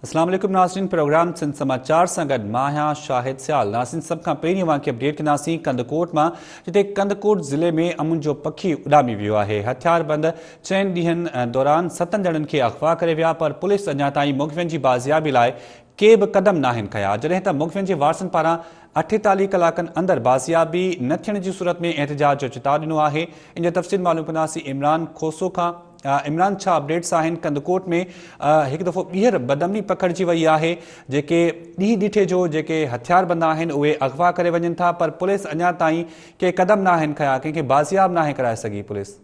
अस्सलाम वालेकुम नाज़रीन, प्रोग्राम सिंध समाचार सां गॾु मां आहियां शाहिद सियाल। नाज़रीन, सभ खां पहिरीं अवां खे अपडेट कंदासीं कंदकोट मां, जिते कंदकोट ज़िले में अमुन जो पखी उॾामी वियो आहे। हथियारबंद 4 ॾींहनि दौरान 7 ॼणनि खे अगवा करे विया, पर पुलिस अञा ताईं मुग़वियुनि जी बाज़ियाबी लाइ के बि क़दम नाहिनि खया, जॾहिं त मुग़वियुनि जे वारसनि पारां 48 कलाकनि अंदरि बाज़ियाबी न थियण जी सूरत में एहतिजाज जो चिताव ॾिनो आहे। इन जो तफ़सील मालूम कंदासीं इमरान खोसो खां। इमरान, छा अपडेट्स आहिनि? कंदकोट में हिकु दफ़ो ॿीहर बदमनी पकड़जी वई आहे, जेके ॾींहुं ॾिठे जो जेके हथियारबंद आहिनि उहे अगवा करे वञनि था, पर पुलिस अञा ताईं के क़दम नाहिनि खया, कंहिंखे बाज़ियाब नाहे कराए सघी पुलिस।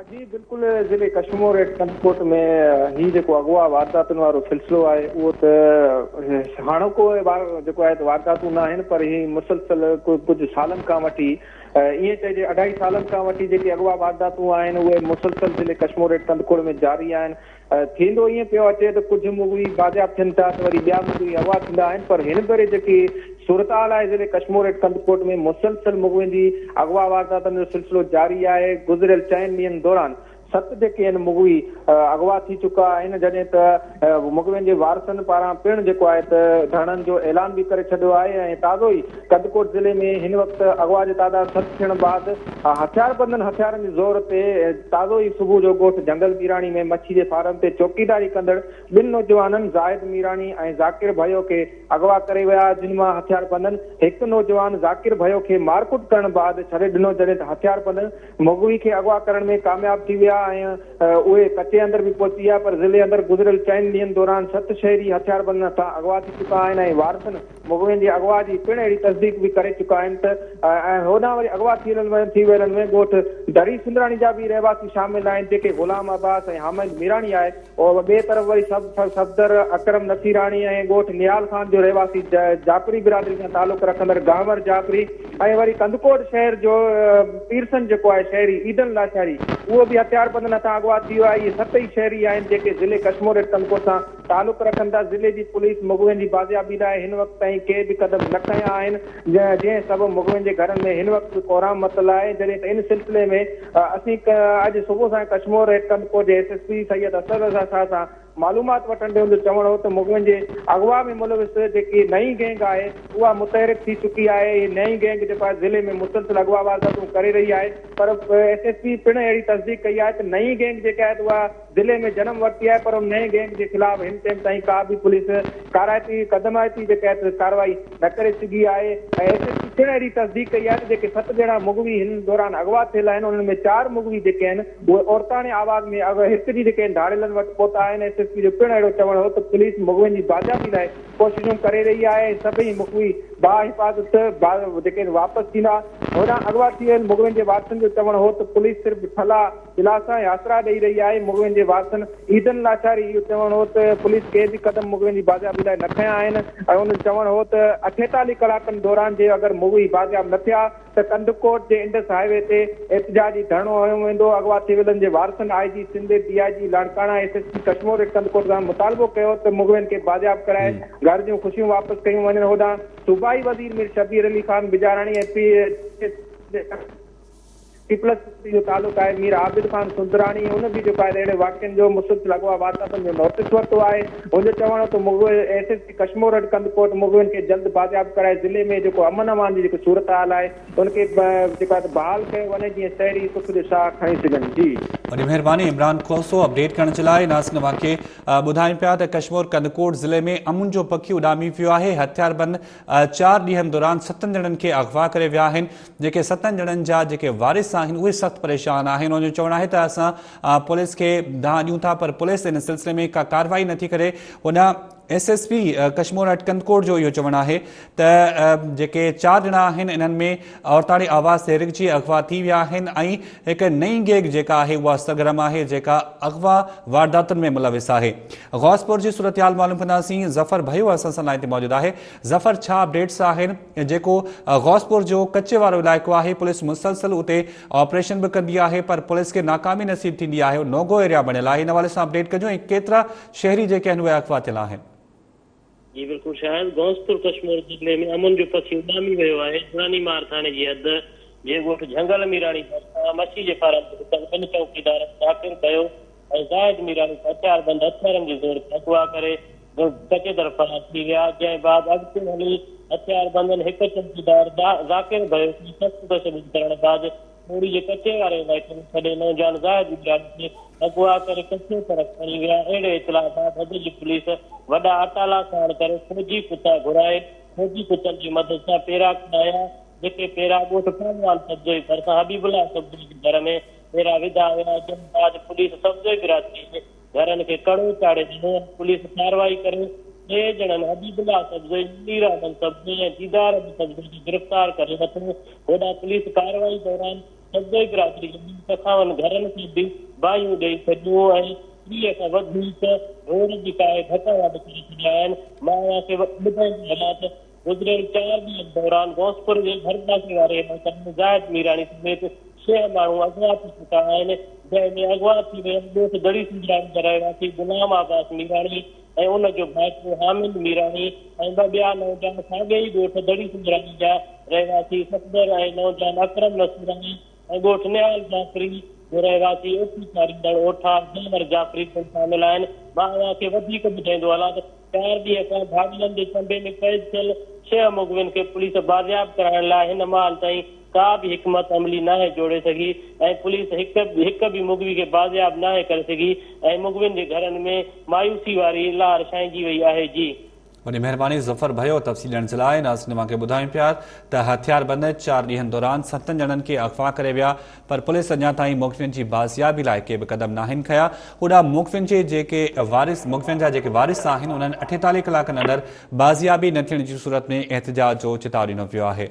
जी बिल्कुल, ज़िले कश्मीर ऐं कंदकोट में ही जेको अगवा वारदातुनि वारो सिलसिलो आहे उहो त हाणोको जेको आहे वारदातूं न आहिनि, पर ही मुसलसल कुझु सालनि खां वठी ईअं चइजे 2.5 सालनि खां वठी जेके अगवा वारदातूं आहिनि उहे मुसलसल ज़िले कश्मीर ऐं कंदकोट में जारी आहिनि। थींदो ईअं पियो अचे त कुझु मुग़वी बाज़ियाब थियनि था त वरी ॿिया मुग़वी अगवा थींदा आहिनि, पर हिन भेरे जेकी सूरताल आहे ज़िले कश्मीर ऐं कंदकोट में मुसलसल मुग़वियुनि जी अगवा वारदातुनि जो सिलसिलो जारी आहे। गुज़िरियल 4 ॾींहनि दौरान 7 जेके आहिनि मुग़वी अगवा थी चुका आहिनि, जॾहिं त मुग़वियुनि जे वारसनि पारां पिणु जेको आहे त धरणनि जो ऐलान बि करे छॾियो आहे। ऐं ताज़ो ई कंदकोट ज़िले में हिन वक़्तु अगवा जी तादाद 7 थियण बाद हथियारबंदनि हथियारनि जे ज़ोर ते ताज़ो ई सुबुह जो ॻोठ जंगल मीराणी में मच्छी जे फार्म ते चौकीदारी कंदड़ 2 नौजवाननि ज़ाहिद मीराणी ऐं ज़ाकिर भयो खे अगवा करे विया, जिन मां हथियारबंदनि हिकु नौजवान ज़ाकिर भयो खे मारकुट करण बाद छॾे ॾिनो, जॾहिं त हथियारबंदनि मुग़वी खे अगवा करण में कामयाब थी विया ऐं उहे कचे अंदर भी पहुची विया। पर ज़िले अंदर गुज़िरियल 4 ॾींहनि दौरान 7 शहरी हथियारबंद सां अगवा थी चुका आहिनि ऐं वारसनि मुग़वियुनि जी अगवा जी पिणु अहिड़ी तस्दीक भी करे चुका आहिनि त होॾां वरी अगवा थी वियल में ॻोठ दरी सुंदराणी जा भी रहवासी शामिल आहिनि, जेके गुलाम अब्बास ऐं हामिद मीराणी आहे। और ॿिए तरफ़ वरी सफ़दर अकरम नसीराणी ऐं ॻोठ नियाल खान जो रहवासी जापरी बिरादरी सां तालुक़ रखंदड़ गांवर जापरी ऐं वरी कंदकोट शहर जो पीरसन जेको आहे शहरी ईदन लाचारी उहो बि हथियारबंदनि सां अगवा थी वियो आहे। इहे 7 ई शहरी आहिनि जेके ज़िले कश्मीर ऐं कंदकोट सां तालुक़ रखनि था। ज़िले जी पुलिस मुग़वियुनि जी बाज़ियाबी लाइ हिन वक़्तु ताईं के बि क़दम न खया आहिनि, जंहिं सबबु मुग़वियुनि जे घरनि में हिन वक़्तु कोराम मतल आहे। जॾहिं त इन सिलसिले में असीं अॼु सुबुह सां कश्मीर ऐं कंदकोट जे SSP सैयद असद रज़ा शाह सां मालूमात वठंदे हुनजो चवणु हो त मुग़वियुनि जे अगवा में मुलविस जेकी नई गैंग आहे उहा मुतहरिक थी चुकी आहे। नई गैंग जेका ज़िले में मुसलसल अगवा वारदातूं करे रही आहे, पर SSP पिणु अहिड़ी तस्दीक कई आहे त नई गैंग जेका आहे उहा ज़िले में जनम वरिती आहे, पर नए गैंग जे ख़िलाफ़ हिन टाइम ताईं का बि पुलिस क़दमायती जेका आहे कार्रवाई न करे सघी आहे। ऐं SSP पिणु अहिड़ी तस्दीक कई आहे त जेके 7 ॼणा मुग़वी हिन दौरान अगवा थियल आहिनि, उन्हनि में 4 मुग़वी जेके आहिनि उहे औरताणे आवाज़ में हिकु जी जेके धाड़ेलनि वटि पहुता आहिनि। SSP जो पिणु अहिड़ो चवणु हो त पुलिस मुग़वियुनि जी बाज़ियाबी लाइ कोशिशूं करे रही आहे। सभई मुग़वी बाहिफ़ाज़त जेके वापसि थींदा। होॾां अगवा थी वियल मुग़वियुनि जे वारसनि जो चवणु हो त पुलिस सिर्फ़ु फला दिलासा ऐं आसरा ॾेई रही आहे। मुग़वियुनि जे वारसनि ईदन लाचारी इहो चवणु हो त पुलिस के बि क़दम मुग़वियुनि जी बाज़ियाबी लाइ न खया आहिनि ऐं हुन चवणु हो त 48 कलाकनि दौरान जे अगरि मुग़वी बाज़ियाब न थिया त कंदकोट जे इंडस हाईवे ते एहतिजाजी धरणो हयो वेंदो। अगवा थी वियलनि जे वारसनि IG Sindh DIG Larkana SSP Kashmir ऐं कंदकोट सां मुतालबो कयो त मुग़वियुनि खे बाज़ियाब कराए घर जूं ख़ुशियूं वापसि कयूं वञनि। होॾां सूबाई वज़ीर मीर शबीर अली खान बिजाराणी ऐं पीपल्स जो तालुक़ आहे मीर आबिद खान सुंदराणी, उन बि जेको आहे अहिड़े वाक़िअनि जो मुसलसिल अगवा वारदातुनि जो नोटिस वरितो आहे। हुनजो चवणु त SSP कश्मीर ऐं कंदकोट मुग़वियुनि खे जल्द बाज़ियाब कराए ज़िले में जेको अमन अमान जी जेको सूरत हाल आहे उनखे जेको आहे बहाल कयो वञे, जीअं शहरी सुख जो साह खणी सघनि। जी वॾी महिरबानी इमरान खोसो अपडेट करण जे लाइ। नाज़रीन, अव्हांखे ॿुधायूं पिया त कश्मीर कंदकोट ज़िले में अमुन जो पखी उॾामी वियो आहे। हथियारबंद 4 ॾींहनि दौरान 7 ॼणनि खे अगवा करे विया आहिनि, जेके 7 ॼणनि जा जेके वारिस आहिनि उहे सख़्तु परेशान आहिनि। उनजो चवणु आहे त असां पुलिस खे दांह ॾियूं था, पर पुलिस इन सिलसिले में का कार्रवाई नथी करे। हुन SSP कश्मीर ऐं कंदकोट जो इहो चवणु आहे त जेके 4 ॼणा आहिनि इन्हनि में औरताणी आवाज़ तहरीक जी अगवा थी विया आहिनि ऐं हिकु नई गैंग जेका आहे उहा सरगर्म आहे, जेका अगवा वारदातुनि में मुलविस आहे। गौसपुर जी सूरत हाल मालूम कंदासीं। ज़फ़र भयो असां सां लाइन ते मौजूदु आहे। ज़फ़र, छा अपडेट्स आहिनि? जेको गौसपुर जो कचे वारो इलाइक़ो आहे, पुलिस मुसलसल उते ऑपरेशन भी कंदी आहे, पर पुलिस के नाकामी नसीब थींदी आहे, नोगो एरिया बनियल आहे। इन हवाले सां अपडेट कजो ऐं केतिरा शहरी जेके आहिनि उहे अगवा थियल आहिनि? जी बिल्कुल शायद गौसपुर कश्मीर जिले में अमुन जो पखी उॾामी वियो आहे। पुरानी मार थाने जी हद जे ॻोठ जंगल मीराणी मच्छी जे फार्म 2 चौकीदार ज़ाकिर भयो ऐं ज़ाहिद मीराणी हथियारबंद हथियारनि जी ज़ोर ते अगवा करे कचे दर फरार थी विया। जंहिं बाद अॻिते हली हथियार बंदन हिकु चौकीदार ज़ाकिर भयो सख़्त तशदुद करण बाद पूरी जे कचे वारे इलाइक़े में छॾे नौजवान ज़ाहिद खे अगवा करे कचे तरफ़ खणी विया। अहिड़े इतलाह बाद हद जी पुलिस वॾा अटाला साण करे फौजी कुता घुराए फौजी कुतनि जी मदद सां पेरा खणाया, जेके पेरा ॻोठ पानवाल सब्जो भरिसां हबीबुल्ला सब्जो जे घर में पेरा विधा विया। जंहिं बाद पुलिस सब्जो बिरादरी जे घरनि खे कड़ो चाढ़े ॾिनो। पुलिस कार्रवाई करे 6 ॼणनि हबीबुल्ला सब्जो, मीरामन सब्जो ऐं दीदार सब्जो खे गिरफ़्तार करे वरितो। होॾां पुलिस कार्रवाई दौरान सब्जो बिरादरी जे 58 घरनि खे बि बाहियूं ॾेई छॾियो ऐं 30 खां वधीक रोड जी काए धक वाध करे छॾिया आहिनि। मां खे ॿुधाईंदी हालात गुज़िरियल 4 ॾींहनि दौरान घोसपुर जे भरपासे वारे इलाइक़नि में ज़ाहिद मीराणी समेत 6 माण्हू अगवा थी चुका आहिनि, जंहिंमें अगवा थी वियल ॻोठ दड़ी सुंदराणी जा रहवासी गुलाम आबास मीराणी ऐं उनजो भाइटो हामिद मीराणी ऐं ॿिया नौजवान साॻे ई ॻोठ दड़ी सुंदराणी जा रहवासी सफदर ऐं नौजवान अकरम नसूराणी ऐं ॻोठ निहाल जाफ़री जो रहवासी ओठी चारींदड़ ओठा ज़ैमर जाफ़री पिणु शामिल आहिनि। मां खे वधीक ॿुधाईंदो हलां त 4 ॾींहं खां भाॼियुनि जे चंबे में क़ैद थियल 6 मुग़विन खे पुलिस बाज़ियाब कराइण लाइ हिन महिल ताईं का बि हिकमत अमली नाहे जोड़े सघी ऐं पुलिस हिक बि मुग़वी खे बाज़ियाब नाहे करे सघी ऐं मुग़विन जे घरनि में मायूसी वारी लहर छांइजी वई आहे। जी वॾी महिरबानी ज़फ़र भयो तफ़सील ॾियण जे लाइ। नाज़रीन मां खे ॿुधायूं पिया त हथियारबंद 4 ॾींहनि दौरान 7 ॼणनि खे अगवा करे विया, पर पुलिस अञा ताईं मुख़बिन जी बाज़ियाबी लाइ के बि क़दम नाहिनि खया। होॾां मुख़बिन जा जेके वारिस आहिनि उन्हनि 48 कलाकनि अंदरि बाज़ियाबी न थियण जी सूरत में एहतिजाज जो चिताव ॾिनो वियो आहे।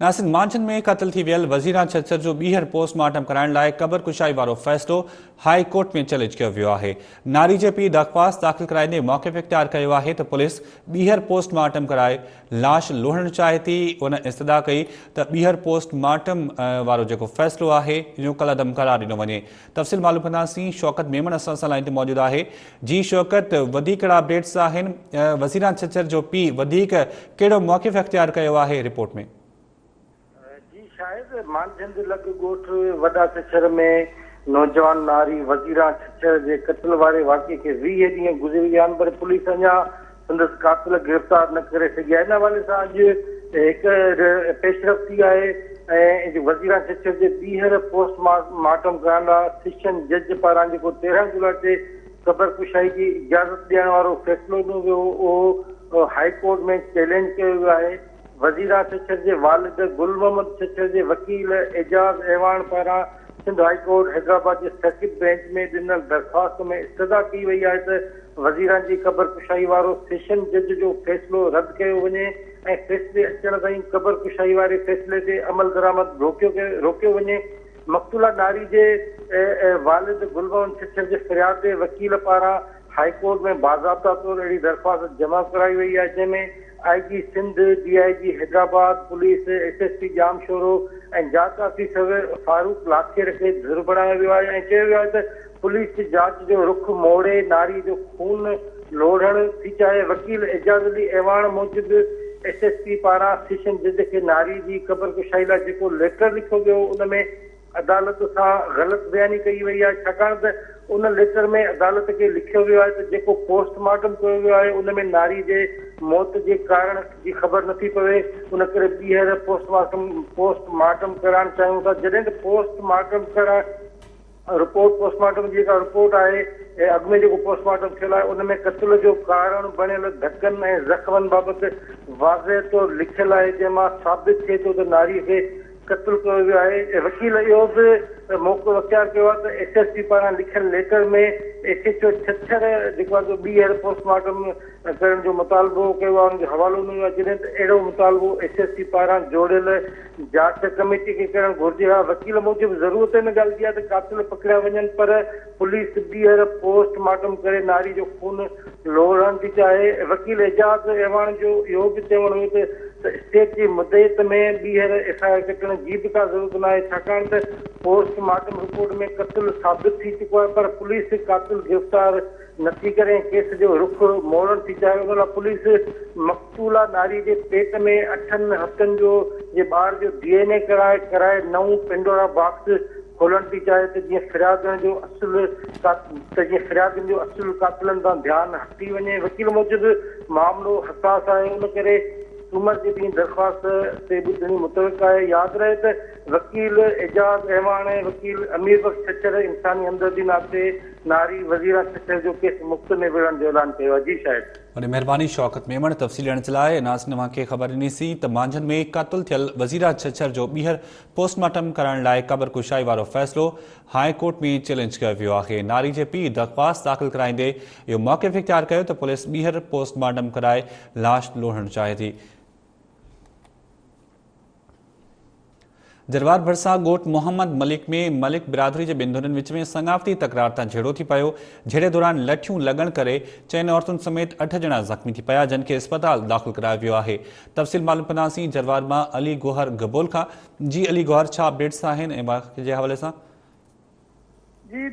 नासिर मांझन में क़त्ल थी वियल वज़ीरा छछर जो ॿीहर पोस्टमार्टम कराइण लाइ क़बर कुशाई वारो फ़ैसिलो हाई कोर्ट में चैलेंज कयो वियो आहे। नारी जे पीउ दरख़्वास्त दाख़िल कराईंदे मौक़िफ़ इख्तियार कयो आहे त पुलिस ॿीहर पोस्टमार्टम कराए लाश लोहणु चाहे थी। उन इस्तदा कई त ॿीहर पोस्टमार्टम वारो जेको फ़ैसिलो आहे इहो कलअदम करार ॾिनो वञे। तफ़सील मालूम कंदासीं। शौकत मेमन असां सां लाइन ते मौजूदु आहे। जी शौकत, वधीक कहिड़ा अपडेट्स आहिनि? वज़ीरा छछर जो पीउ वधीक कहिड़ो मौक़िफ़ इख्तियार कयो आहे रिपोर्ट में? शायद मानचंद लग ॻोठ वॾा छछर में नौजवान नारी वज़ीरा छछर जे क़त्ल वारे वाक़े खे 20 ॾींहं गुज़री विया आहिनि, पर पुलिस अञा संदसि कातिल गिरफ़्तार न करे सघी आहे। इन हवाले सां अॼु हिकु पेशरफ़ थी आहे ऐं वज़ीरा छछर जे ॿीहर पोस्टमार्टम करण लाइ सेशन जज पारां जेको 13 जुलाई ते क़बर कुशाई जी इजाज़त ॾियण वारो फ़ैसिलो ॾिनो वियो उहो हाई कोर्ट में चैलेंज कयो वियो आहे। वज़ीरा छछर जे वालिद गुल मोहम्मद छछर जे वकील एजाज़ ऐवान पारां सिंध हाई कोर्ट हैदराबाद जे सर्किट बेंच में ॾिनल दरख़्वास्त में इस्तदा कई वई आहे त वज़ीरा जी क़बर कुशाई वारो सेशन जज जो फ़ैसिलो रद्द कयो वञे ऐं फ़ैसिले अचण ताईं क़बर कुशाई वारे फ़ैसिले ते अमल दरामद रोकियो वञे। मक़तूला नारी जे वालिद गुल मोहम्मद छछर जे फ़रियाद ते वकील पारां हाई कोर्ट में बाज़ाब्ता तौर अहिड़ी दरख़्वास्त जमा कराई वई आहे, जंहिंमें IG Sindh, DIG Hyderabad, police, SSP Jam Shoro ऐं जांच ऑफिसर फारूक लाखेर खे धुर बणायो वियो आहे ऐं चयो वियो आहे त पुलिस जांच जो रुख मोड़े नारी जो खून लोढ़ण थी चाहे। वकील एजाज़ अली ऐवान मूजिबि SSP पारां सेशन जज खे नारी जी क़बर कुशाई लाइ जेको लेटर लिखियो वियो उन में अदालत सां ग़लति बयानी कई वई आहे, छाकाणि त उन लेटर में अदालत खे लिखियो वियो आहे त जेको पोस्टमार्टम कयो वियो आहे उन में नारी जे मौत जे कारण जी ख़बर नथी पवे, उन करे ॿीहर पोस्टमार्टम कराइण चाहियूं था। जॾहिं त पोस्टमार्टम पोस्टमार्टम जी जेका रिपोर्ट आहे ऐं अॻु में जेको पोस्टमार्टम थियल आहे उन में क़त्ल जो कारण बणियल धकनि ऐं ज़ख़्मनि बाबति वाज़े तौर लिखियल आहे, जंहिंमां साबित थिए थो त नारीअ खे क़त्ल कयो वियो आहे। वकील इहो बि मौक़ो अख़्तियार कयो आहे त SSP पारां लिखियल लेटर में SHO छछर जेको आहे ॿीहर पोस्टमार्टम करण जो मुतालबो कयो आहे, उनजो हवालो ॾिनो आहे। जॾहिं त अहिड़ो मुतालबो SSP पारां जोड़ियल जांच कमेटी खे करणु घुरिजे हा। वकील मूजिबि ज़रूरत हिन ॻाल्हि जी आहे त कातिल पकड़िया वञनि, पर पुलिस ॿीहर पोस्टमार्टम करे नारी जो खून लोढ़ण थी चाहे। वकील एजाज़ ऐवान जो इहो बि चवणु हुयो त स्टेट जी मुदत में ॿीहर FIR कटण जी बि का ज़रूरत न आहे, छाकाणि त पोस्टमार्टम रिपोर्ट में क़त्ल साबित थी चुको आहे, पर पुलिस कातिल गिरफ़्तार नथी करे केस जो रुख मोड़ण थी चाहे। उन लाइ पुलिस मक़तूला नारी जे पेट में 8 हफ़्तनि जे ॿार जो DNA कराए नऊं पेंडोरा बॉक्स खोलण थी चाहे त जीअं फिरियादनि जो असुल कातिलनि तां ध्यानु हटी वञे। वकील मूजिबि मामिलो हसास आहे, उन करे सूमर जे ॾींहुं दरख़्वास्त ते ॿुधणी मुतविक़ आहे। यादि रहे त वकील एजाज़ अहवान ऐं वकील अमीर बख़्श छछर इंसानी हमदर्दी नाते नारी वज़ीरा छछर जो केस मुफ़्त में विढ़ण जो ऐलान कयो आहे। जी शायद वॾी महिरबानी शौकत मेमण तफ़सील ॾियण जे लाइ। नाज़रीन खे ख़बर ॾिनीसीं त मांझनि में क़तल थियल वज़ीरा छछर जो ॿीहर पोस्टमार्टम करण लाइ क़बर कुशाई वारो फ़ैसिलो हाई कोर्ट में चैलेंज कयो वियो आहे। नारी जे पीउ दरख़्वास्त दाख़िल कराईंदे इहो मौक़िफ़ इख़्तियार कयो त पुलिस ॿीहर पोस्टमार्टम कराए लाश लोढ़णु चाहे थी। जरवार भरसा ॻोठ मोहम्मद मलिक में मलिक बिरादरी जे ॿिनि धुरनि विच में संगावती तकरार तां झेड़ो थी पियो। झेड़े दौरान लठियूं लॻण करे 4 औरतुनि समेत 8 ॼणा ज़ख़्मी थी पिया, जिन खे अस्पताल दाख़िल करायो वियो आहे। तफ़सील मालूम कंदासीं जरवार मां अली गोहर गबोल खां। जी अली गोहर, छा अपडेट्स आहिनि ऐं वाक़े जे हवाले सां? जी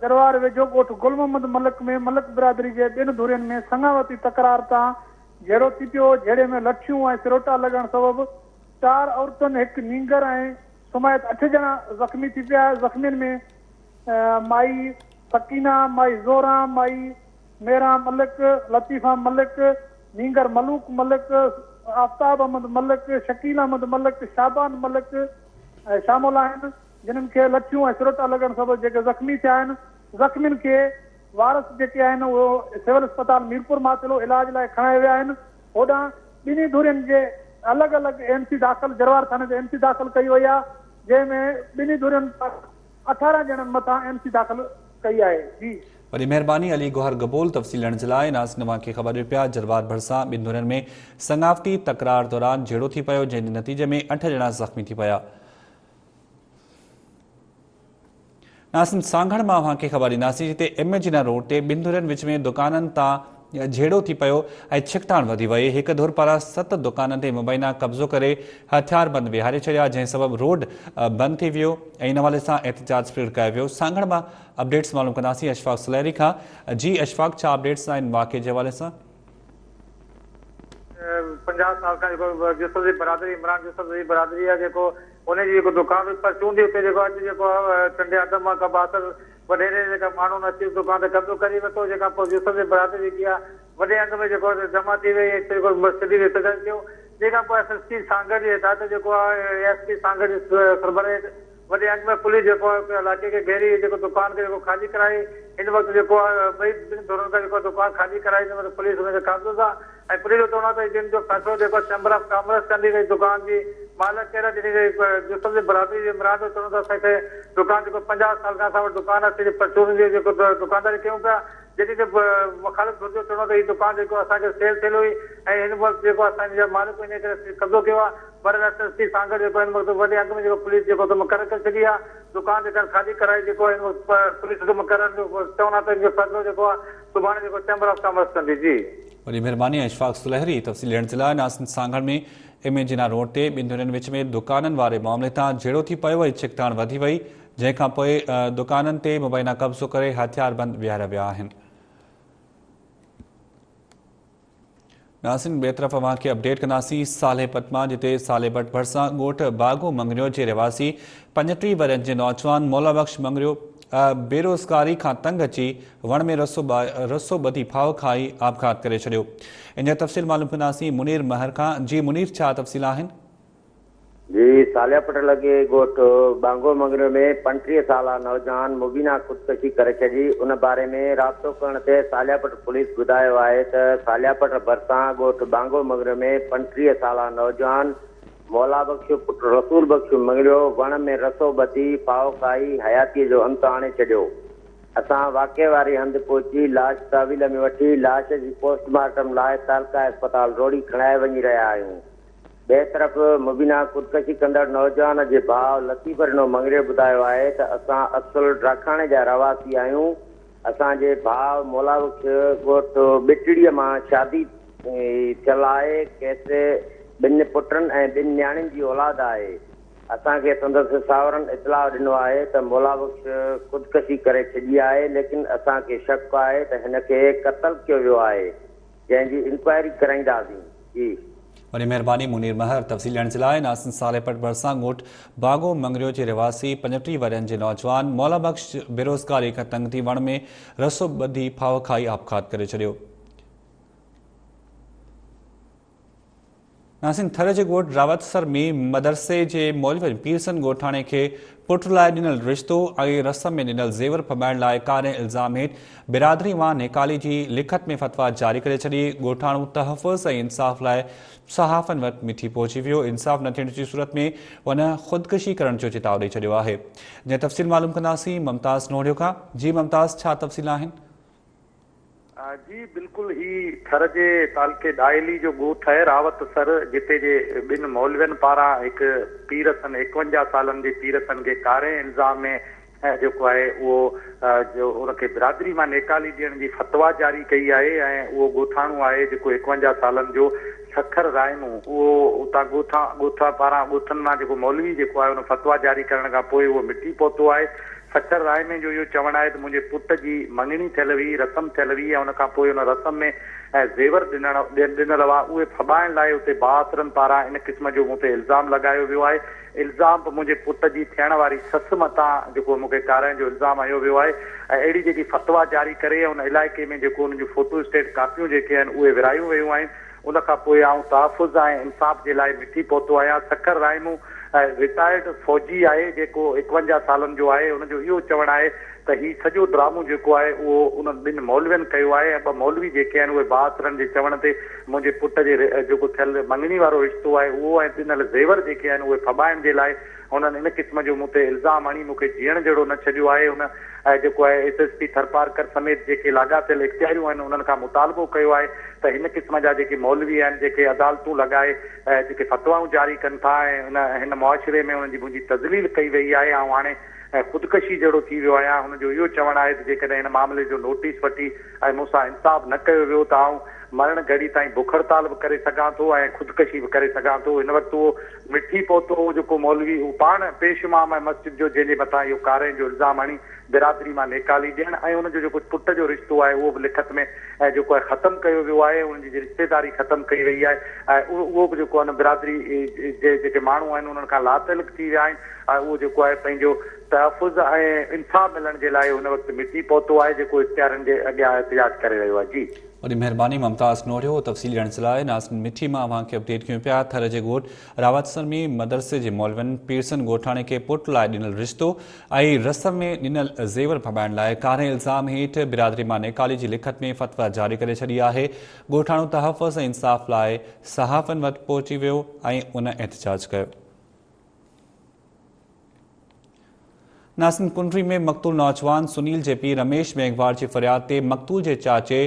जरवार वेझो ॻोठ गुल मोहम्मद मलिक में मलिक बिरादरी जे 2 धुरनि में संगावती तकरार तां झेड़ो थी पियो। झेड़े में लठियूं ऐं सिरोटा लॻण सबबि 4 औरतुनि, 1 नींगर ऐं सुमायत 8 ॼणा ज़ख़्मी थी पिया। ज़ख़्मियुनि में माई सकीना, माई ज़ोरा, माई मेरा मलिक, लतीफ़ा मलिक, नींगर मलूक मलिक, आफ्ताब अहमद मलिक, शकील अहमद मलिक, शाबान मलिक शामिल आहिनि, जिन्हनि खे लठियूं ऐं सिरोटा लॻण सबबि जेके ज़ख़्मी थिया आहिनि। ज़ख़्मियुनि खे वारस जेके आहिनि उहो सिविल अस्पताल मीरपुर मातिलो इलाज लाइ खणाए विया आहिनि। होॾां ॿिन्ही धुरनि जे अलॻि अलॻि एमसी दाख़िल जरवार थाने ते एमसी दाख़िल कई वई आहे, जंहिंमें ॿिन्ही धुरनि 18 ॼणनि मथां एमसी दाख़िल कई आहे। जी वॾी महिरबानी अली गोहर गबोल तफ़सील ॾियण जे लाइ। नाज़रीन खे ख़बर ॾिए पिया जरवार भरसा 2 धुरनि में संगावती तकरार दौरान झेड़ो थी पियो, जंहिं नतीजे में 8 ॼणा ज़ख़्मी थी पिया। नाज़रीन सांगड़ मां अव्हांखे ख़बर ॾींदासीं, जिते एमएजीना रोड ते 2 धुरनि विच में दुकाननि तां झेड़ो थी पियो ऐं छिकताण वधी वई। हिक धुर पारां 7 दुकाननि ते मुबैना कब्ज़ो करे हथियारबंद विहारे छॾिया, जंहिं सबबि रोड बंदि थी वियो ऐं इन हवाले सां एहतिजाज पिणु कयो वियो। सांगड़ मां अपडेट्स मालूम कंदासीं अशफाक सुलहरी खां। जी अशफाक, छा अपडेट्स आहिनि वाक़े जे हवाले सां? 50 साल खां जेको यूसुफ जी बरादरी, इमरान यूसुफ जी बरादरी आहे, जेको उनजी जेको दुकान पर चूंडी उते जेको अॼु जेको चंडे आदम खां बासर वॾेरे जेका माण्हुनि अची दुकान ते कब्ज़ो करे वरितो, जेका पोइ यूसुफ जी बरादरी जेकी आहे वॾे अंग में जेको जमा थी वई, जेको मस्जिदी इस्तक़बाल कयो, जेका पोइ एसएसपी सांगड़ जी हिदायत जेको आहे एएसपी सांगड़ जी सरबराह वॾे अंग में पुलिस जेको आहे इलाइक़े खे घेरी जेको दुकान खे जेको ख़ाली कराई। इन वक़्तु जेको आहे ॿई धुरनि खां जेको दुकान ख़ाली कराई, इन वक़्तु पुलिस हुनखे काबू आहे ऐं पुलिस जो चवणो आहे त जिन जो फ़ैसिलो जेको चैम्बर ऑफ कॉमर्स कंदी वई दुकान जी मालिक कहिड़ा ॾिनी वई यूसुफ जी बरादरी जे इमरान जो चवणो आहे असांखे दुकान जेको 50 साल खां असां वटि दुकान आहे, परचून जी जेको दुकानदारी कयूं पिया, जॾहिं की मुखालिफ़ जो चवणो आहे त हीअ दुकान जेको असांखे सेल थियल हुई ऐं हिन वक़्तु जेको असांजा मालिक इन करे कब्ज़ो कयो आहे। पर एसएसपी सांगड़ जेको हिन वक़्तु वॾे अघ में जेको पुलिस जेको मुक़ररु करे छॾी आहे, दुकान जेका ख़ाली कराई, जेको हिन वक़्तु पुलिस जो मुक़ररु चवणो आहे त इनजो फ़ैसिलो जेको आहे सुभाणे जेको चैम्बर ऑफ कॉमर्स कंदी। जी वॾी महिरबानी अशफाक सुलहरी तफ़सील ॾियण जे लाइ। नाज़रीन सांगड़ में एमएजीना रोड ते 2 धुरनि विच में दुकाननि वारे मामले तां झेड़ो थी पियो ऐं छिकताण वधी वई, जंहिंखां पोइ दुकाननि ते मुबैना कब्ज़ो करे हथियारबंद विहारिया विया आहिनि। नाज़रीन ॿिए तरफ़ अव्हांखे अपडेट कंदासीं सालेपत मां, जिते सालेपत भरसां ॻोठ बागो मंगरियो जे रहवासी 35 वरनि जे नौजवान मौला बख़्श मंगरियो बेरोज़गारी खां तंग अची वण में रसो ॿधी फाव खाई आपघात करे छॾियो। इन तफ़सील मालूम कंदासीं मुनीर महर खां। जी मुनीर, छा तफ़सील आहिनि? जी सालियापट लॻे ॻोठ बांगो मंगरियो में 35 साला नौजवान मुबीना ख़ुदकशी करे छॾी। उन बारे में राब्तो करण ते सालियापट पुलिस ॿुधायो आहे त सालियापट भरसां ॻोठ बांगो मंगरियो में 35 साला नौजवान मौला बख़्श पुट रसूल बख़्श मंगरियो वण में रसो ॿधी फाव खाई हयातीअ जो अंत आणे छॾियो। असां वाक़े वारी हंधि पहुची लाश तहवील में वठी लाश जी पोस्टमार्टम लाइ तालका अस्पताल रोड़ी खणाए वञी रहिया आहियूं। ॿिए तरफ़ मुबीना ख़ुदकशी कंदड़ नौजवान जे भाउ लतीफ़ रिनो मंगरियो ॿुधायो आहे त असां असुल ड्राखाणे जा रवासी आहियूं। असांजे भाउ मौला बख़्श ॻोठ बिटड़ीअ मां शादी थियल आहे। केतिरे 2 पुटनि ऐं 2 न्याणियुनि जी औलाद आहे। असांखे संदसि सावरनि इतलाह ॾिनो आहे त मौला बख़्श ख़ुदकशी करे छॾी आहे, लेकिन असांखे शक आहे त हिन खे क़तल कयो वियो आहे, जंहिंजी इंक्वायरी कराईंदासीं। जी वरी महिरबानी मुनीर महर तफ़सील ॾियण जे लाइ नासिन सालेपट भरिसां ॻोठ बागो मंगरियो जे रिवासी 35 वरनि जे नौजवान मौला बख़्श बेरोज़गारी खां तंग थी वण में रसो ॿधी फाव खाई आपघात करे छॾियो। नासिन थर जे ॻोठ रावतसर में मदरसे जे मौलवी पीरसन ॻोठाणे खे पुट लाइ ॾिनल रिश्तो ऐं रस्म में ॾिनल ज़ेवर फमाइण लाइ कारे इल्ज़ाम हेठि बिरादरी मां नेकाली जी लिखत में फतवा जारी करे छॾी। ॻोठाणो तहफ़ुज़ ऐं इंसाफ़ लाइ सहाफ़नि वटि मिठी पहुची वियो। इंसाफ़ न थियण जी सूरत में हुन ख़ुदकुशी करण जो चिताव ॾेई छॾियो आहे। जंहिं तफ़सील मालूम कंदासीं मुमताज़ नोड़ियो खां। जी मुमताज़, छा तफ़सील आहिनि? जी बिल्कुल, ही थर जे तालके डायली जो ॻोठ है रावतसर, जिते जे ॿिनि मौलवियुनि पारां हिकु पीरसन 51 सालनि जे पीरसन खे कारे इल्ज़ाम में जेको आहे उहो जो उनखे बिरादरी मां नेकाली ॾियण जी फतवा जारी कई आहे। ऐं उहो ॻोठाणो आहे जेको 51 सालनि जो सखर रायमू, उहो उतां ॻोठा पारां ॻोठनि मां जेको मौलवी जेको आहे उन फतवा जारी करण खां पोइ उहो मिटी पहुतो आहे। सखर रायमे जो इहो चवणु आहे त मुंहिंजे पुट जी मङणी थियल हुई, रसम थियल हुई ऐं उनखां पोइ उन रसम में ज़ेवर ॾिनल हुआ, उहे फबाइण लाइ उते भाउरनि पारां इन क़िस्म जो मूं ते इल्ज़ाम लॻायो वियो आहे। इल्ज़ाम बि मुंहिंजे पुट जी थियण वारी ससु मथां जेको मूंखे काराइण जो इल्ज़ाम हयो वियो आहे। ऐं अहिड़ी जेकी फतवा जारी करे उन इलाइक़े में जेको उन जूं फोटो स्टेट कापियूं जेके आहिनि उहे विरायूं वियूं आहिनि। उनखां पोइ आउं तहफ़ुज़ ऐं इंसाफ़ जे लाइ मिठी पहुतो आहियां। सखर रायमू रिटायर्ड फौजी आहे जेको 51 सालनि जो आहे। हुनजो इहो चवणु आहे त हीउ सॼो ड्रामो जेको आहे उहो उन ॿिनि मौलवियुनि कयो आहे। ऐं ॿ मौलवी जेके आहिनि उहे भाउरनि जे चवण ते मुंहिंजे पुट जे जेको थियल मङणी वारो रिश्तो आहे उहो ऐं ॾिनल ज़ेवर जेके आहिनि उहे फबाइण जे लाइ हुननि इन क़िस्म जो मूं ते इल्ज़ाम हणी मूंखे जीअण जहिड़ो न छॾियो आहे। हुन जेको आहे SSP थरपारकर समेत जेके लाॻापियल इख़्तियारियूं आहिनि उन्हनि खां मुतालबो कयो आहे त हिन क़िस्म जा जेके मौलवी आहिनि जेके अदालतूं लॻाए जेके फतवाऊं जारी कनि था ऐं हिन मुआशिरे में हुनजी मुंहिंजी तज़लील कई वई आहे। ऐं हाणे ख़ुदकुशी जहिड़ो थी वियो आहियां। हुनजो इहो चवणु आहे त जेकॾहिं हिन मामले जो नोटिस वठी ऐं मूंसां इंसाफ़ न कयो वियो त आउं मरण घड़ी ताईं बुख हड़ताल बि करे सघां थो ऐं ख़ुदकुशी बि करे सघां थो। हिन वक़्तु उहो मिठी पहुतो जेको मौलवी उहो पाण पेश इमाम आहे मस्जिद जो, जंहिंजे मथां इहो कारे जो इल्ज़ाम हणी बिरादरी मां नेकाली ॾियण ऐं हुनजो जेको पुट जो रिश्तो आहे उहो बि लिखत में जेको आहे ख़तमु कयो वियो आहे। हुनजी रिश्तेदारी ख़तमु कई वई आहे। ऐं उहो बि जेको आहे बिरादरी जे जेके माण्हू आहिनि उन्हनि खां लातइल्क़ थी विया आहिनि। ऐं उहो जेको आहे पंहिंजो तहफ़ुज़ ऐं इंसाफ़ मिलण जे लाइ हुन वक़्तु मिटी पहुतो आहे जेको इख़्तियारनि जे अॻियां एहतिजाज करे रहियो आहे। जी वॾी महिरबानी मुमताज़ नोड़ियो तफ़सील ॾियण जे लाइ। नासिन मिठी मां अव्हांखे अपडेट कयूं पिया। थर जे ॻोठ रावतसर में मदरसे जे मौलवियुनि पीरसन ॻोठाणे खे पुट लाइ ॾिनल रिश्तो ऐं रस्म में ॾिनल ज़ेवर फबाइण लाइ कारे इल्ज़ाम हेठि बिरादरी मां नेकाली जी लिखत में फतवा जारी करे छॾी आहे। ॻोठाणो तहफ़ुज़ ऐं इंसाफ़ लाइ सहाफ़नि वटि पहुची वियो ऐं उन एहतिजाज कयो। नासिन कुंडरी में मक़तूल नौजवान सुनील जे पीउ रमेश मेघवार जी फरियाद ते मक़तूल जे चाचे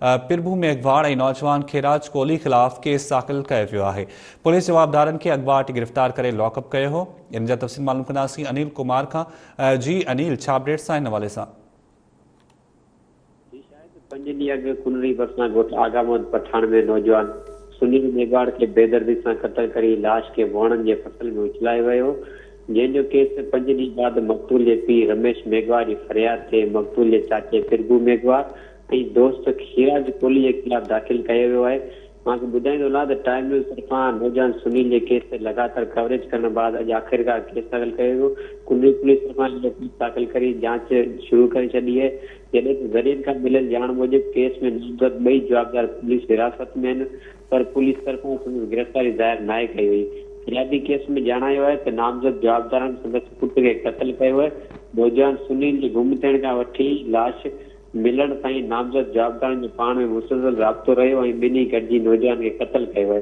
पिरभू मेघवार ऐं नौजवान खेराज कोहली ख़िलाफ़ केस दाख़िल कयो वियो आहे। पुलिस जवाबदारनि खे अॻुवा वटि गिरफ़्तार करे लॉकअप कयो हो। इन जा तफ़सील मालूम कंदासीं अनिल कुमार खां। जी अनिल, छा अपडेट सां हिन हवाले सां? 5 ॾींहं अॻु कुनरी भरिसां ॻोठ आगामद पठाण में नौजवान सुनील मेघवार खे बेदर्दी सां क़तल करे लाश खे वणनि जे फसल में उछलायो वियो, जंहिंजो केस 5 ॾींहं बाद मक़तूल जे पीउ रमेश मेघवार जी फरियाद ते मक़तूल जे चाचे पिरभू मेघवार ऐं दोस्त खीराज कोहली जे ख़िलाफ़ दाख़िल कयो वियो आहे। मूंखे ॿुधाईंदो न त टाइम न्यूज़ तरफ़ां नौजवान सुनील जे केस ते लगातार कवरेज करण बाद अॼु आख़िरकार केस दाख़िल कयो वियो। कुनरी पुलिस तरफ़ां केस दाख़िल करे जांच शुरू करे छॾी आहे। जॾहिं त ज़रियनि खां मिलियल ॼाण मूजिबि केस में नामज़द 2 जवाबदार पुलिस हिरासत में आहिनि, पर पुलिस तरफ़ां संदसि गिरफ़्तारी ज़ाहिर नाहे कई वई। फिरियादी केस में ॼाणायो आहे त नामज़द जवाबदारनि संदसि पुट खे क़तल कयो आहे। नौजवान सुनील जे गुम थियण खां वठी लाश मिलण ताईं नामज़द जवाबदारनि जो पाण में मुसलसल राब्तो रहियो ऐं ॿिन्ही गॾिजी नौजवान खे क़तल कयो आहे।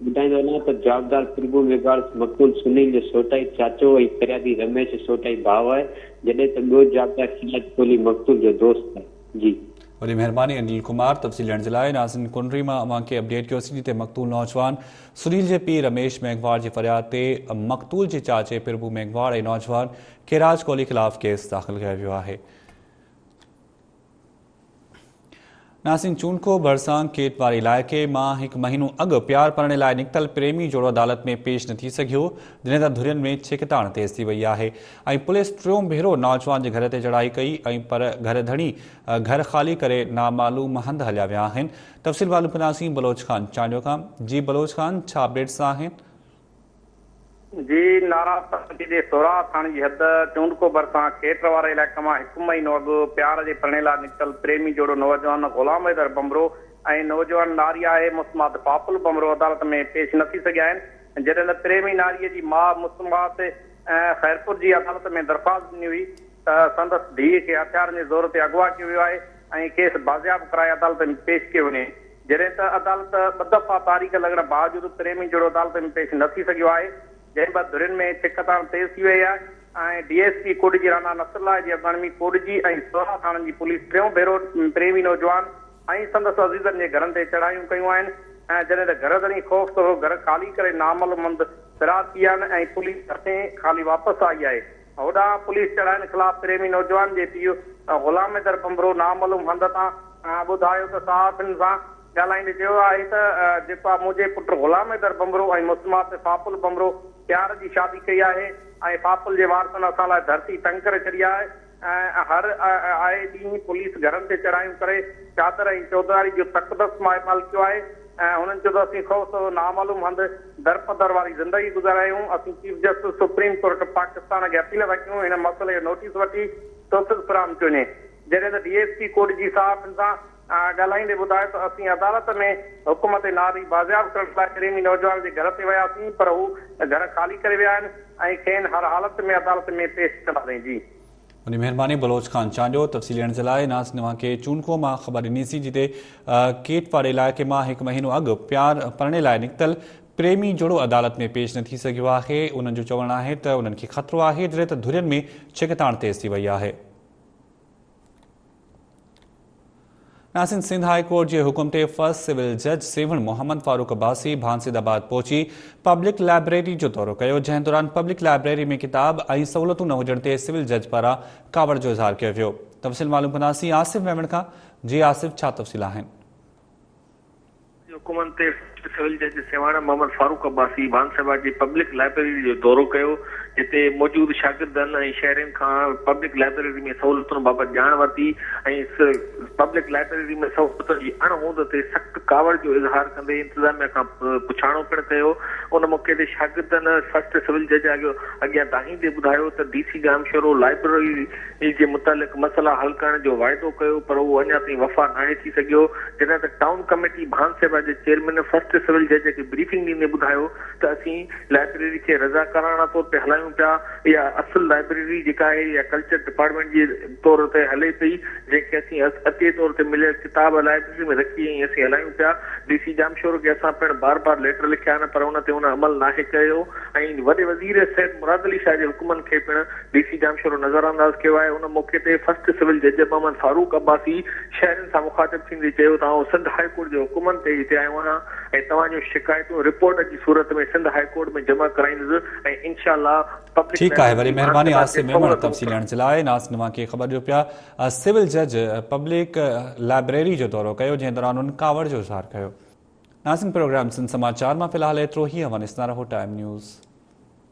ॿुधाईंदो न त जवाबदार पिरभू मेघवार मक़तूल सुनील जो सोटाई चाचो ऐं फरियादी रमेश सोटाई भाउ आहे, जॾहिं त ॿियो जवाबदार खीराज कोहली मक़तूल जो दोस्त आहे। जी वॾी महिरबानी अनिल कुमार तफ़सील ॾियण जे लाइ। नाज़रीन, कुंडरी मां अव्हांखे अपडेट कयोसीं जिते मक़तूल नौजवान सुनील जे पीउ रमेश मेघवार जी फरियाद ते मक़तूल जे चाचे पिरभू मेघवार ऐं नौजवान खेराज कोहली ख़िलाफ़ केस दाख़िल कयो वियो आहे। नासिन चूनको भरसां केट वारे इलाइक़े मां हिकु महीनो अॻु प्यार पढ़ण लाइ निकितल प्रेमी जोड़ो अदालत में पेश न थी सघियो, जॾहिं त धुरियुनि में छिकताण तेज़ थी वई आहे ऐं पुलिस टियों भेरो नौजवान जे घर ते चढ़ाई कई ऐं पर घर धणी घर ख़ाली करे नामालूम हंध हलिया विया आहिनि। तफ़सील मालूम कंदासीं बलोच खान चांडियो खां। जी बलोच खान, छा अपडेट्स आहिनि? जी नाराज़गी जे सोरा थाणे जी हद चूंडको भरसां केट वारे इलाइक़े मां हिकु महीनो अॻु प्यार जे पढ़ण लाइ निकितल प्रेमी जोड़ो नौजवान गुलाम हैदर बमरो ऐं नौजवान नारी आहे मुस्मात पापुल बमरो अदालत में पेश न थी सघिया आहिनि, जॾहिं त प्रेमी नारीअ जी माउ मुस्मात खैरपुर जी अदालत में दरख़्वास्त ॾिनी हुई त संदसि धीउ खे हथियारनि जे ज़ोर ते अगवा कयो वियो आहे ऐं केस बाज़ियाब कराए अदालत में पेश कयो वञे, जॾहिं त अदालत ॿ दफ़ा तारीख़ लॻण बावजूदि प्रेमी जोड़ो अदालत में पेश न थी सघियो आहे, जंहिं बाद धुरियुनि में छिकताण तेज़ थी वई आहे ऐं DSP कोड जी राना नसरुल्लाह जी अॻवानी कोड जी ऐं सोरहां थाणनि जी पुलिस टियों भेरो प्रेमी नौजवान ऐं संदसि अज़ीज़नि जे घरनि ते चढ़ायूं कयूं आहिनि ऐं जॾहिं त घर धणी ख़ौफ़ थोरो घर ख़ाली करे नामलमंद फ़रार थी विया आहिनि ऐं पुलिस हथे ख़ाली वापसि आई आहे। होॾां पुलिस चढ़ाइण ख़िलाफ़ प्रेमी नौजवान जे पीउ गुलाम हैदर बमरो नामलूम हंध तां ॿुधायो त सहाफ़ियुनि सां ॻाल्हाईंदे चयो आहे त जेका मुंहिंजे पुटु गुलाम हैदर बमरो ऐं मुस्मात पापुल बमरो प्यार जी शादी कई आहे ऐं पापुल जे वारसनि असां लाइ धरती तंग करे छॾी आहे ऐं हर आए ॾींहुं पुलिस घरनि ते चढ़ायूं करे चादर ऐं चौधारी जो तकदस माल कयो आहे ऐं हुननि चयो त असीं ख़ौफ़ नामालूम हंधि दरपदर वारी ज़िंदगी गुज़ारियूं। असीं chief justice supreme court Pakistan खे अपील था कयूं हिन मसइले जो नोटिस वठी तोसिस फराहम कयो वञे, जॾहिं त DSP कोर्ट जी साहिबनि सां ॻाल्हाईंदे ॿुधायो त असीं अदालत में हुकुम ते नारी बाज़ियाब करण लाइ प्रेमी नौजवान जे घर ते वियासीं पर हू घर ख़ाली करे विया आहिनि ऐं खेनि हर हालत में अदालत में पेश कंदासीं। जी वॾी महिरबानी बलोच खान चांडियो। तफ़सील ॾियण जे लाइ नास तव्हांखे चूनको मां ख़बर ॾिनीसीं, जिते केट वारे इलाइक़े मां हिकु महीनो अॻु प्यार पढ़ण लाइ निकितल प्रेमी जोड़ो अदालत में पेश न थी सघियो आहे। उन्हनि जो चवणु आहे त उन्हनि खे ख़तरो आहे, जॾहिं त धुरियुनि में छिकताण तेज़ थी वई आहे। नासिन सिंध हाई कोर्ट के हुक्म ते फर्स्ट सिविल जज सेवण मोहम्मद फारूक अब्बासी भांसीदाबाद पहुची पब्लिक लाइब्रेरी जो दौरो कयो, जंहिं दौरान पब्लिक लाइब्रेरी में किताब ऐं सहूलियतूं न हुजण ते सिविल जज पारां कावड़ जो इज़हार कयो वियो। तफ़सील मालूम कंदासीं आसिफ मेमण खां। जी आसिफ, छा तफ़सील आहिनि? हुकुमनि ते सिविल जज सेवाणा मोहम्मद फारूक अब्बासी भांसीदाबाद जी पब्लिक लाइब्रेरी जो दौरो कयो, जिते मौजूद शागिर्दनि ऐं शहरियुनि खां पब्लिक लाइब्रेरी में सहूलियतुनि बाबति ॼाण वरिती ऐं पब्लिक लाइब्रेरी में सहूलियतुनि जी अणहोंद ते सख़्तु कावड़ जो इज़हार कंदे इंतिज़ामिया खां पुछाणो पिणु कयो। उन मौक़े ते शागिर्दनि फर्स्ट सिविल जज अॻियां दाहींदे ॿुधायो त DC जामशोरो लाइब्रेरी जे मुतालिक़ मसइला हल करण जो वाइदो कयो, पर उहो अञा ताईं वफ़ा नाहे थी सघियो, जॾहिं त टाउन कमेटी भांसीदाबाद जे चेयरमैन फर्स्ट सिविल जज खे ब्रीफिंग ॾींदे ॿुधायो त असीं लाइब्रेरी खे रज़ाकाराना तौर ते हलायूं पिया, इहा असुल लाइब्रेरी जेका आहे इहा कल्चर डिपार्टमेंट जे तौर ते हले पई, जंहिंखे असीं अते तौर ते मिलियल किताब लाइब्रेरी में रखी ऐं असीं हलायूं पिया। DC जामशोर खे असां पिणु बार बार लेटर लिखिया आहिनि, पर उन ते उन अमल नाहे कयो ऐं वॾे वज़ीर सैयद मुराद अली शाह जे हुकुमनि खे पिणु DC जामशोर नज़रअंदाज़ कयो आहे। उन मौक़े ते फर्स्ट सिविल जज मोहम्मद फारूक अब्बासी शहरनि सां मुखातिब थींदे चयो त आउं सिंध हाई कोर्ट जे हुकुमनि ते हिते आयो आहियां ऐं तव्हांजूं शिकायतूं रिपोर्ट जी सूरत में सिंध हाई कोर्ट में जमा कराईंदुसि ऐं इंशाअल्लाह पब्लिक। ठीक है, वरी मेहरबानी आसिफ मेमण तफ़सील ॾियण जे लाइ। नास तव्हांखे ख़बर ॾियो पिया सिविल जज पब्लिक लाइब्रेरी जो दौरो कयो, जंहिं दौरान उन्हनि कावड़ जो इज़हार कयो। नासिन प्रोग्राम सिंध समाचार मां फ़िलहाल एतिरो ई। हवानिस्ता रहो टाइम न्यूज़।